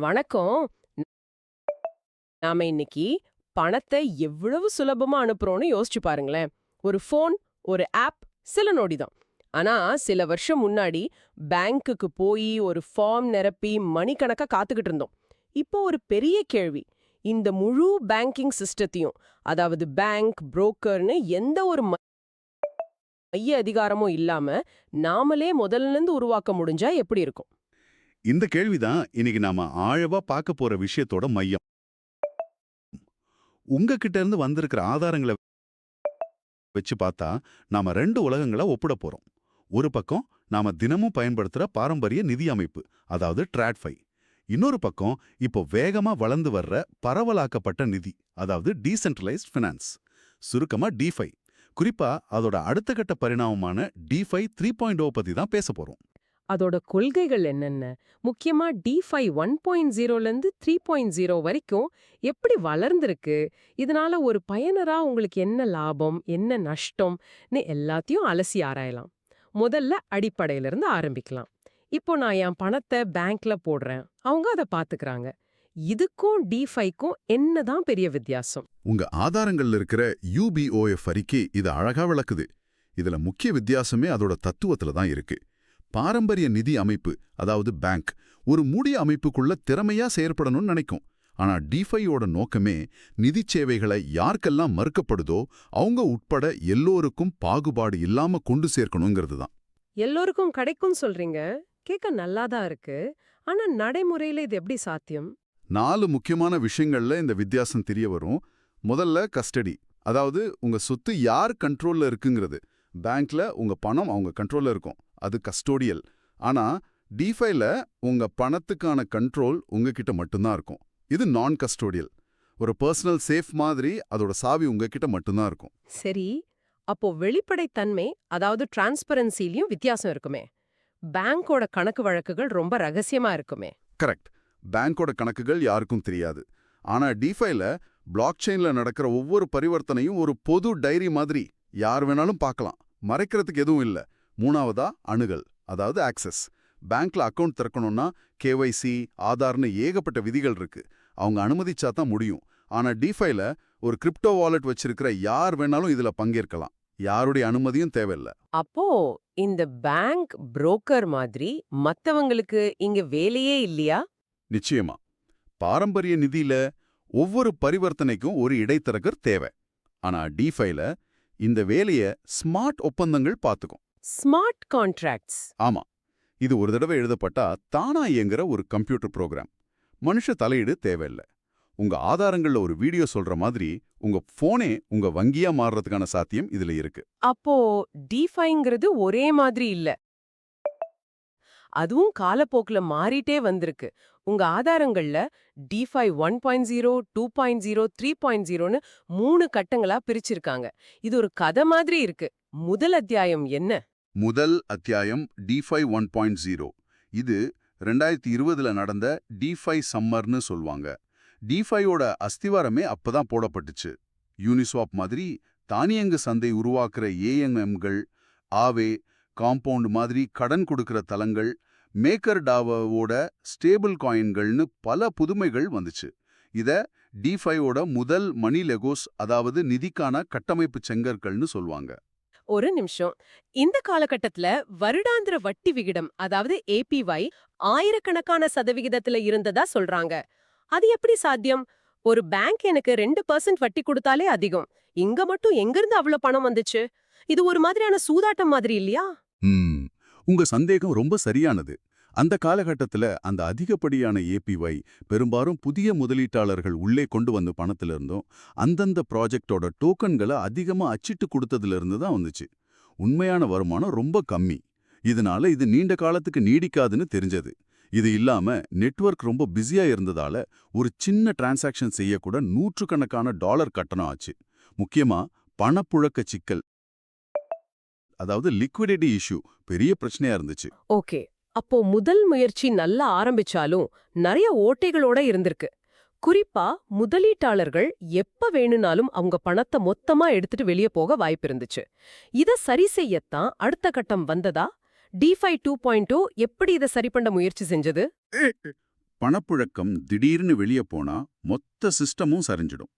வணக்கம். நாம இன்னைக்கு பணத்தை எவ்வளவு சுலபமா அனுப்புறோம்னு யோசிச்சு பாருங்களேன். ஒரு ஃபோன், ஒரு ஆப், சில நொடி தான். ஆனா சில வருஷம் முன்னாடி பேங்க்குக்கு போய் ஒரு ஃபார்ம் நிரப்பி மணிக்கணக்கா காத்துக்கிட்டு இருந்தோம். இப்போ ஒரு பெரிய கேள்வி. இந்த முழு பேங்கிங் சிஸ்டத்தையும், அதாவது பேங்க், புரோக்கர்னு எந்த ஒரு மைய அதிகாரமும் இல்லாம நாமளே முதல்ல இருந்து உருவாக்க முடிஞ்சா எப்படி இருக்கும்? இந்த கேள்விதான் இன்னைக்கு நாம ஆழவா பார்க்க போற விஷயத்தோட மையம். உங்ககிட்ட இருந்து வந்திருக்கிற ஆதாரங்களை வச்சு பார்த்தா நாம ரெண்டு உலகங்களை ஒப்பிட போறோம். ஒரு பக்கம் நாம தினமும் பயன்படுத்துற பாரம்பரிய நிதி அமைப்பு, அதாவது ட்ராட்ஃபை. இன்னொரு பக்கம் இப்போ வேகமா வளர்ந்து வர்ற பரவலாக்கப்பட்ட நிதி, அதாவது டீசென்ட்ரலைஸ்ட் ஃபினான்ஸ், சுருக்கமா டிஃபை. குறிப்பா அதோட அடுத்த கட்ட பரிணாமமான டிஃபை 3.0 பத்தி தான் பேச போறோம். அதோட கொள்கைகள் என்னென்ன? முக்கியமா DeFi 1.0லேருந்து 3.0 வரைக்கும் எப்படி வளர்ந்திருக்கு? இதனால ஒரு பயனரா உங்களுக்கு என்ன லாபம், என்ன நஷ்டம்னு எல்லாத்தையும் அலசி ஆராயலாம். முதல்ல அடிப்படையிலிருந்து ஆரம்பிக்கலாம். இப்போ நான் என் பணத்தை பேங்க்ல போடுறேன். அவங்க அதை பாத்துக்கறாங்க. இதுக்கும் DeFiக்கும் என்னதான் பெரிய வித்தியாசம்? உங்க ஆதாரங்கள்ல இருக்கிற UBOF அறிக்கை இது அழகா விளக்குது. இதுல முக்கிய வித்தியாசமே அதோட தத்துவத்துல தான் இருக்கு. பாரம்பரிய நிதி அமைப்பு, அதாவது பேங்க், ஒரு மூடிய அமைப்புக்குள்ள திறமையா செயற்படணும்னு நினைக்கும். ஆனா டிஃபையோட நோக்கமே நிதி சேவைகளை யாருக்கெல்லாம் மறுக்கப்படுதோ அவங்க உட்பட எல்லோருக்கும் பாகுபாடு இல்லாம கொண்டு சேர்க்கணுங்கிறது தான். எல்லோருக்கும் கிடைக்கும் சொல்றீங்க. கேட்க நல்லாதான் இருக்கு. ஆனா நடைமுறையில இது எப்படி சாத்தியம்? 4 முக்கியமான விஷயங்கள்ல இந்த வித்தியாசம் தெரிய வரும். முதல்ல கஸ்டடி, அதாவது உங்க சொத்து யார் கண்ட்ரோல்ல இருக்குங்கிறது. பேங்க்ல உங்க பணம் அவங்க கண்ட்ரோல்ல இருக்கும், அது கஸ்டோடியல். ஆனா டிஃபைல உங்க பணத்துக்கான கண்ட்ரோல் உங்ககிட்ட மட்டும்தான் இருக்கும். இது நான் கஸ்டோடியல். ஒரு பர்சனல் சேஃப் மாதிரி அதோட சாவி உங்ககிட்ட மட்டும்தான் இருக்கும். சரி, அப்போ வெளிப்படைத்தன்மை, அதாவது டிரான்ஸ்பரன்சிலையும் வித்தியாசம் இருக்குமே. பேங்கோட கணக்கு வழக்குகள் ரொம்ப ரகசியமா இருக்குமே. கரெக்ட். பேங்கோட கணக்குகள் யாருக்கும் தெரியாது. ஆனா டிஃபைல பிளாக் செயின்ல நடக்கிற ஒவ்வொரு பரிவர்த்தனையும் ஒரு பொது டைரி மாதிரி யார் வேணாலும் பார்க்கலாம். மறைக்கிறதுக்கு எதுவும் இல்ல. மூணாவதா அணுகல், அதாவது ஆக்சஸ். பேங்க்ல அக்கவுண்ட் திறக்கணும்னா கேஒய்சி, ஆதார்னு ஏகப்பட்ட விதிகள் இருக்கு. அவங்க அனுமதிச்சா தான் முடியும். ஆனா டிஃபைல ஒரு கிரிப்டோ வாலெட் வச்சிருக்கிற யார் வேணாலும் இதுல பங்கேற்கலாம். யாருடைய அனுமதியும் தேவையில்ல. அப்போ இந்த பேங்க் புரோக்கர் மாதிரி மத்தவங்களுக்கு இங்க வேலையே இல்லையா? நிச்சயமா. பாரம்பரிய நிதியில ஒவ்வொரு பரிவர்த்தனைக்கும் ஒரு இடைத்தரகர் தேவை. ஆனா டிஃபைல இந்த வேலைய ஸ்மார்ட் ஒப்பந்தங்கள் பார்த்துக்கும். Smart contracts. ஆமா, இது ஒரு தடவை எழுதப்பட்டா தானா இயங்குற ஒரு கம்ப்யூட்டர் ப்ரோக்ராம். மனுஷ தலையீடு தேவையில்ல. உங்க ஆதாரங்கள்ல ஒரு வீடியோ சொல்ற மாதிரி உங்க போனே உங்க வங்கியா மாறுறதுக்கான சாத்தியம் இதுல இருக்கு. அப்போ டிஃபைங்கிறது ஒரே மாதிரி இல்ல. அதுவும் காலப்போக்குல மாறிட்டே வந்திருக்கு. உங்க ஆதாரங்கள்ல DeFi 1.0, 2.0, 3.0ன்னு 3 கட்டங்களா பிரிச்சிருக்காங்க. இது ஒரு கதை மாதிரி இருக்கு. முதல் அத்தியாயம் என்ன? முதல் அத்தியாயம் டிஃபை 1.0. இது 2020ல நடந்த டிஃபை சம்மர்னு சொல்வாங்க. டிஃபையோட அஸ்திவாரமே அப்பதான் போடப்பட்டுச்சு. யூனிஸ்வாப் மாதிரி தானியங்கு சந்தை உருவாக்குற ஏஎம்எம்கள், ஆவே, காம்பவுண்ட் மாதிரி கடன் கொடுக்கிற தளங்கள், மேக்கர் டாவோட ஸ்டேபிள் காயின்கள்னு பல புதுமைகள் வந்துச்சு. இத டிஃபையோட முதல் மணி லெகோஸ், அதாவது நிதிக்கான கட்டமைப்பு செங்கற்கள்னு சொல்வாங்க. ஒரு நிமிஷம். இந்த காலகட்டத்துல வருடாந்திர வட்டி விகிதம், அதாவது APY ஆயிரக்கணக்கான சதவிகிதத்துல இருந்ததா சொல்றாங்க. அது எப்படி சாத்தியம்? ஒரு பேங்க் எனக்கு 2% வட்டி கொடுத்தாலே அதிகம். இங்க மட்டும் எங்கிருந்து அவ்வளவு பணம் வந்துச்சு? இது ஒரு மாதிரியான சூதாட்டம் மாதிரி இல்லையா? உங்க சந்தேகம் ரொம்ப சரியானது. அந்த காலகட்டத்துல அந்த அதிகப்படியான ஏபிஒய் பெரும்பாலும் புதிய முதலீட்டாளர்கள் உள்ளே கொண்டு வந்த பணத்துல இருந்தும் அந்தந்த ப்ராஜெக்டோட டோக்கன்களை அதிகமா அச்சிட்டு கொடுத்ததுல இருந்து தான் வந்துச்சு. உண்மையான வருமானம் ரொம்ப கம்மி. இதனால இது நீண்ட காலத்துக்கு நீடிக்காதுன்னு தெரிஞ்சது. இது இல்லாம நெட்வொர்க் ரொம்ப பிஸியா இருந்ததால ஒரு சின்ன டிரான்சாக்ஷன் செய்யக்கூட நூற்றுக்கணக்கான டாலர் கட்டணம் ஆச்சு. முக்கியமா பணப்புழக்க சிக்கல், அதாவது லிக்விடிட்டி இஷ்யூ பெரிய பிரச்சனையா இருந்துச்சு. ஓகே. அப்போ முதல் முயற்சி நல்லா ஆரம்பிச்சாலும் நிறைய ஓட்டைகளோட இருந்திருக்கு. குறிப்பா முதலீட்டாளர்கள் எப்ப வேணும்னாலும் அவங்க பணத்தை மொத்தமா எடுத்துட்டு வெளியே போக வாய்ப்பு இருந்துச்சு. இத சரி செய்யத்தான் அடுத்த கட்டம் வந்ததா? DeFi 2.0 எப்படி இத சரி பண்ண முயற்சி செஞ்சது? பணப்புழக்கம் திடீர்னு வெளியே போனா மொத்த சிஸ்டமும் சரிஞ்சிடும்.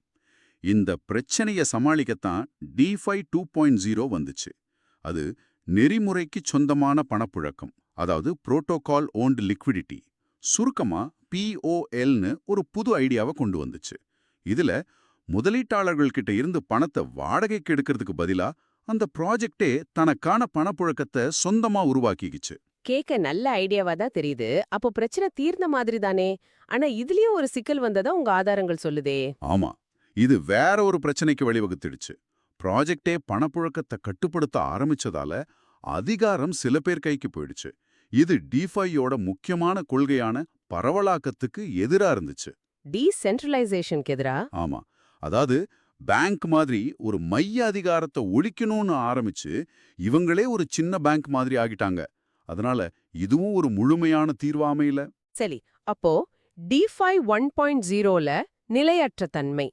இந்த பிரச்சனைய சமாளிக்கத்தான் DeFi 2.0 வந்துச்சு. அது நெறிமுறைக்கு சொந்தமான பணப்புழக்கம், அதாவது புரோட்டோகால் ஓன்டு லிக்விடிட்டி, சுருக்கமா POLன்னு ஒரு புது ஐடியாவை கொண்டு வந்துச்சு. இதுல முதலீட்டாளர்கள்கிட்ட இருந்து பணத்தை வாடகைக்கு எடுக்கிறதுக்கு பதிலா அந்த ப்ராஜெக்டே தனக்கான பணப்புழக்கத்தை சொந்தமா உருவாக்கிக்கிச்சு. கேக்க நல்ல ஐடியாவா தான் தெரியுது. அப்போ பிரச்சனை தீர்ந்த மாதிரி தானே? ஆனா இதுலயும் ஒரு சிக்கல் வந்ததா உங்க ஆதாரங்கள் சொல்லுதே. ஆமா, இது வேற ஒரு பிரச்சனைக்கு வழிவகுத்துடுச்சு. ப்ராஜெக்டே பணப்புழக்கத்தை கட்டுப்படுத்த ஆரம்பிச்சதால அதிகாரம் சில பேர் கைக்கு போயிடுச்சு. இது டிஃபையோட முக்கியமான கொள்கையான பரவலாக்கத்துக்கு எதிரா இருந்துச்சு. டீசென்ட்ரலைசேஷனுக்கு எதிரா? ஆமா, அதாவது பேங்க் மாதிரி ஒரு மைய அதிகாரத்தை ஒழிக்கணும்னு ஆரம்பிச்சு இவங்களே ஒரு சின்ன பேங்க் மாதிரி ஆகிட்டாங்க. அதனால இதுவும் ஒரு முழுமையான தீர்வா அமையல. சரி, அப்போ DeFi 1.0ல நிலையற்ற தன்மை,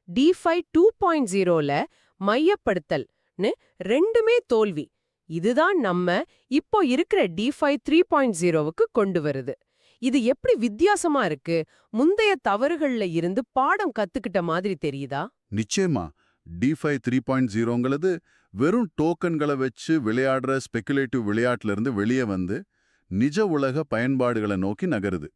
DeFi 2.0ல மையப்படுத்தல்னு ரெண்டுமே தோல்வி. இதுதான் நம்ம இப்போ இருக்கிற DeFi 3.0க்கு கொண்டு வருது. இது எப்படி வித்தியாசமா இருக்கு? முந்தைய தவறுகள்ல இருந்து பாடம் கத்துக்கிட்ட மாதிரி தெரியுதா? நிச்சயமா, DeFi 3.0ங்கிறது வெறும் டோக்கன்களை வச்சு விளையாடுற ஸ்பெகுலேட்டிவ் விளையாட்டுல இருந்து வெளியே வந்து நிஜ உலக பயன்பாடுகளை நோக்கி நகருது.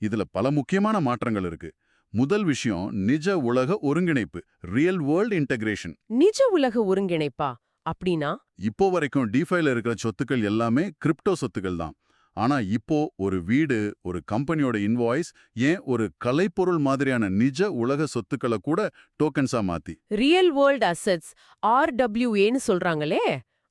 இதுல பல முக்கியமான மாற்றங்கள் இருக்கு. முதல் விஷயம் நிஜ உலக ஒருங்கிணைப்பு, ரியல் வேர்ல்ட் இன்டகிரேஷன். நிஜ உலக ஒருங்கிணைப்பா? அப்படின்னா? இப்போ வரைக்கும் டிஃபைல இருக்கிற சொத்துக்கள் எல்லாமே கிரிப்டோ சொத்துக்கள் தான். ஆனா இப்போ ஒரு வீடு, ஒரு கம்பெனியோட இன்வாய்ஸ், ஏன் ஒரு கலைப்பொருள் மாதிரியான நிஜ உலக சொத்துக்களை கூட டோக்கன்ஸா மாத்தி ரியல் வேர்ல்ட் அசெட்ஸ் RWAன்னு சொல்றாங்களே,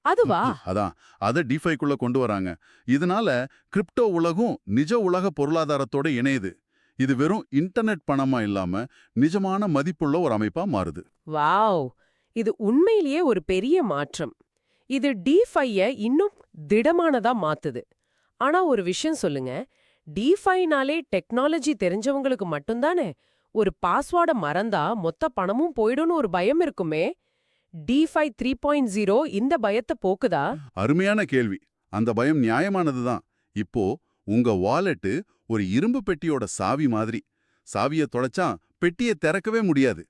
அதுவா? அதான் அதை டிஃபைக்குள்ள கொண்டு வராங்க. இதனால கிரிப்டோ உலகம் நிஜ உலக பொருளாதாரத்தோட இணையுது. இது வெறும் இன்டர்நெட் பணமா இல்லாம நிஜமான மதிப்புள்ள ஒரு அமைப்பா மாறுது. வாவ், இது உண்மையிலேயே ஒரு பெரிய மாற்றம். இது DeFi-ய இன்னும் திடமானதா மாத்துது. ஆனா ஒரு விஷயம் சொல்லுங்க, DeFi-னாலே டெக்னாலஜி தெரிஞ்சவங்களுக்கு மட்டும்தானே? ஒரு பாஸ்வேர்டை மறந்தா மொத்த பணமும் போயிடும்னு ஒரு பயம் இருக்குமே. DeFi 3.0 இந்த பயத்தை போக்குதா? அருமையான கேள்வி. அந்த பயம் நியாயமானதுதான். இப்போ உங்க வாலெட்டு ஒரு இரும்பு பெட்டியோட சாவி மாதிரி. சாவியை தொலைச்சா பெட்டியை திறக்கவே முடியாது.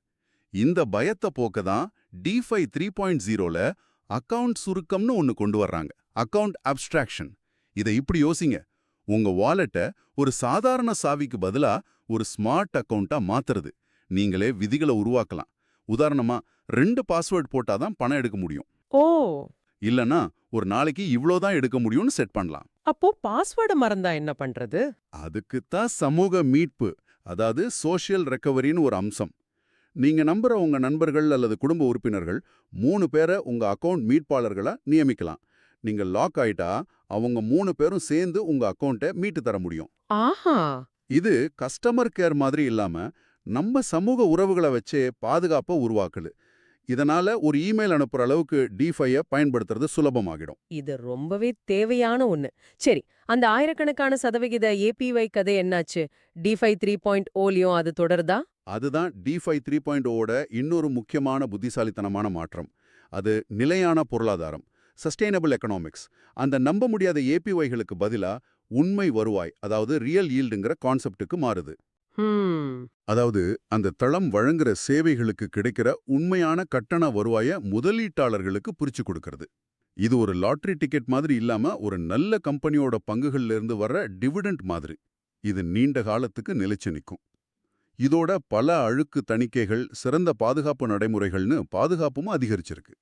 இந்த பயத்தை போக்க தான் DeFi 3.0ல அக்கவுண்ட் சுருக்கம்னு ஒன்னு கொண்டு வர்றாங்க. Account abstraction. இதை இப்படி யோசிங்க, உங்க வாலெட்டை ஒரு சாதாரண சாவிக்கு பதிலா ஒரு ஸ்மார்ட் அக்கவுண்டா மாத்துறது. நீங்களே விதிகளை உருவாக்கலாம். உதாரணமா 2 பாஸ்வேர்ட் போட்டாதான் பணம் எடுக்க முடியும், ஓ, இல்லனா ஒரு நாளைக்கு இவ்ளோதான் எடுக்க முடியும்னு செட் பண்ணலாம். அப்போ பாஸ்வேர்டை மறந்தா என்ன பண்றது? அதுக்குத்தான் சமூக மீட்பு, அதாவது சோஷியல் ரெக்கவரின்னு ஒரு அம்சம். நீங்க நம்புற உங்க நண்பர்கள் அல்லது குடும்ப உறுப்பினர்கள் 3 பேரை உங்க அக்கவுண்ட் மீட்பாளர்களா நியமிக்கலாம். நீங்க லாக் ஆயிட்டா அவங்க 3 பேரும் சேர்ந்து உங்க அக்கவுண்ட்டை மீட்டு தர முடியும். ஆஹா, இது கஸ்டமர் கேர் மாதிரி இல்லாம நம்ம சமூக உறவுகளை வச்சே பாதுகாப்பை உருவாக்குது. இதனால ஒரு இமெயில் அனுப்புற அளவுக்கு DeFi-ய பயன்படுத்துறது சுலபமாகிடும். இது ரொம்பவே தேவையான ஒண்ணு. சரி, அந்த ஆயிரக்கணக்கான சதவிகித APY கதை என்னாச்சு? DeFi 3.0லயும் அது தொடருதா? அதுதான் DeFi 3.0ஓட இன்னொரு முக்கியமான புத்திசாலித்தனமான மாற்றம். அது நிலையான பொருளாதாரம், சஸ்டெய்னபிள் எக்கனாமிக்ஸ். அந்த நம்ப முடியாத APYகளுக்கு பதிலா உண்மை வருவாய், அதாவது ரியல் ஈல்டுங்கிற கான்செப்டுக்கு மாறுது. அதாவது அந்த தளம் வழங்குற சேவைகளுக்கு கிடைக்கிற உண்மையான கட்டண வருவாய முதலீட்டாளர்களுக்கு பிரிச்சு கொடுக்கறது. இது ஒரு லாட்டரி டிக்கெட் மாதிரி இல்லாம ஒரு நல்ல கம்பெனியோட பங்குகள்ல இருந்து வர்ற டிவிடெண்ட் மாதிரி. இது நீண்ட காலத்துக்கு நிலைச்சு நிற்கும். இதோட பல அழுக்கு தணிக்கைகள், சிறந்த பாதுகாப்பு நடைமுறைகள்னு பாதுகாப்பும் அதிகரிச்சிருக்கு.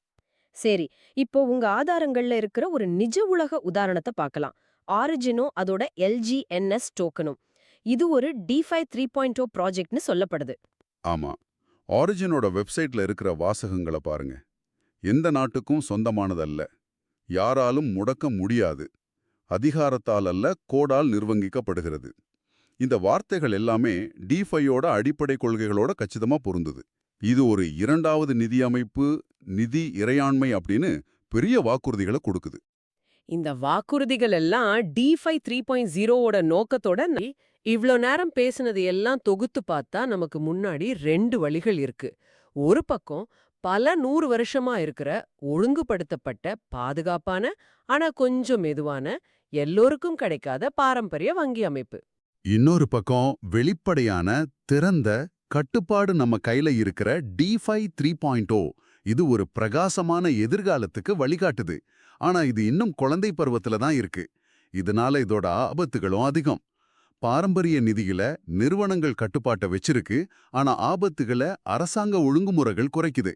சரி, இப்போ உங்க ஆதாரங்கள்ல இருக்கிற ஒரு நிஜ உலக உதாரணத்தை பார்க்கலாம். ஆரிஜினும் அதோட LGNS டோக்கனும். இது ஒரு DeFi 3.0 ப்ராஜெக்ட்னு சொல்லப்படுது. ஆமா, ஆரிஜினோட வெப்சைட்ல இருக்கிற வாசகங்களை பாருங்க. எந்த நாட்டுக்கும் சொந்தமானதல்ல, யாராலும் முடக்க முடியாது, அதிகாரத்தால் அல்ல கோடால் நிர்வகிக்கப்படுகிறது. இந்த வார்த்தைகள் எல்லாமே DeFi-யோட அடிப்படை கொள்கைகளோட கச்சிதமா பொருந்துது. இது ஒரு இரண்டாவது நிதி அமைப்பு, நிதி இறையாண்மை அப்படின்னு பெரிய வாக்குறுதிகளை கொடுக்குது. இந்த வாக்குறுதிகள் எல்லாம் DeFi 3.0ஓட நோக்கத்தோட இவ்ளோ நேரம் பேசுனது எல்லாம் தொகுத்து பார்த்தா நமக்கு முன்னாடி 2 வழிகள் இருக்கு. ஒரு பக்கம் பல 100 வருஷமா இருக்கிற ஒழுங்குபடுத்தப்பட்ட, பாதுகாப்பான, ஆனா கொஞ்சம் மெதுவான, எல்லோருக்கும் கிடைக்காத பாரம்பரிய வங்கி அமைப்பு. இன்னொரு பக்கம் வெளிப்படையான திறந்த கட்டுப்பாடு நம்ம கையில இருக்கிற DeFi 3.0 இது ஒரு பிரகாசமான எதிர்காலத்துக்கு வழிகாட்டுது. ஆனா இது இன்னும் குழந்தை பருவத்துல தான் இருக்கு. இதனால இதோட ஆபத்துகளும் அதிகம். பாரம்பரிய நிதியில நிறுவனங்கள் கட்டுப்பாட்டை வச்சிருக்கு, ஆனா ஆபத்துகளை அரசாங்க ஒழுங்குமுறைகள் குறைக்குது.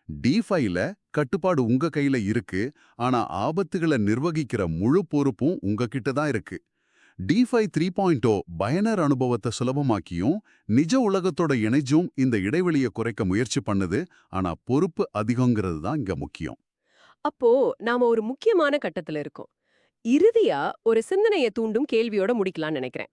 DeFiல கட்டுப்பாடு உங்க கையில இருக்கு, ஆனா ஆபத்துகளை நிர்வகிக்கிற முழு பொறுப்பும் உங்ககிட்ட தான் இருக்கு. DeFi 3.0 பயனர் அனுபவத்தை சுலபமாக்கியும் நிஜ உலகத்தோட இணைஞ்சும் இந்த இடைவெளியை குறைக்க முயற்சி பண்ணுது. ஆனா பொறுப்பு அதிகங்கிறது தான் இங்க முக்கியம். அப்போ நாம ஒரு முக்கியமான கட்டத்துல இருக்கோம். இறுதியா ஒரு சிந்தனையை தூண்டும் கேள்வியோட முடிக்கலாம்னு நினைக்கிறேன்.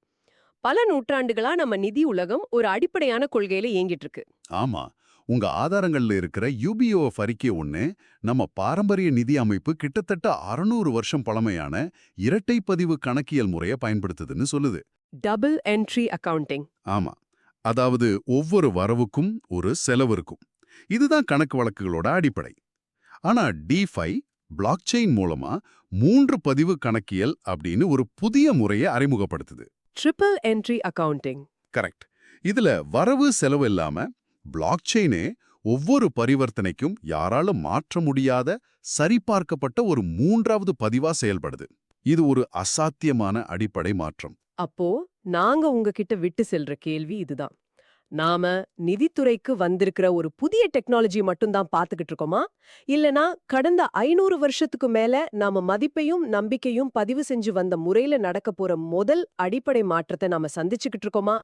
பல நூற்றாண்டுகளா நம்ம நிதி உலகம் ஒரு அடிப்படையான கொள்கையில இயங்கிட்டு இருக்கு. ஆமா, உங்க ஆதாரங்கள்ல இருக்கிற UBOF அறிக்கை ஒண்ணு நம்ம பாரம்பரிய நிதி அமைப்பு கிட்டத்தட்ட 600 வருஷம் பழமையான இரட்டை பதிவு கணக்கியல் முறையை பயன்படுத்துதுன்னு சொல்லுது. Double entry accounting. ஆமா, அதாவது ஒவ்வொரு வரவுக்கும் ஒரு செலவு இருக்கும். இதுதான் கணக்கு வழக்குகளோட அடிப்படை. ஆனா DeFi பிளாக்செயின் மூலமா 3 பதிவு கணக்கியல் அப்படின்னு ஒரு புதிய முறையை அறிமுகப்படுத்துது. Triple entry accounting. கரெக்ட். இதுல வரவு செலவு இல்லாம பிளாக்செயினே ஒவ்வொரு பரிவர்த்தனைக்கும் யாராலும் மாற்ற முடியாத சரிபார்க்கப்பட்ட ஒரு 3வது பதிவா செயல்படுது. இது ஒரு அசாத்தியமான அடிப்படை மாற்றம். அப்போ நாங்க உங்ககிட்ட விட்டு செல்ற கேள்வி இதுதான். நாம நிதித்துறைக்கு வந்திருக்கிற ஒரு புதிய டெக்னாலஜி மட்டும்தான் பார்த்துக்கிட்டு இருக்கோமா? இல்லனா கடந்த 500 வருஷத்துக்கு மேல நாம மதிப்பையும் நம்பிக்கையும் பதிவு செஞ்சு வந்த முறையில நடக்க போற முதல் அடிப்படை மாற்றத்தை நாம சந்திச்சுக்கிட்டு இருக்கோமா?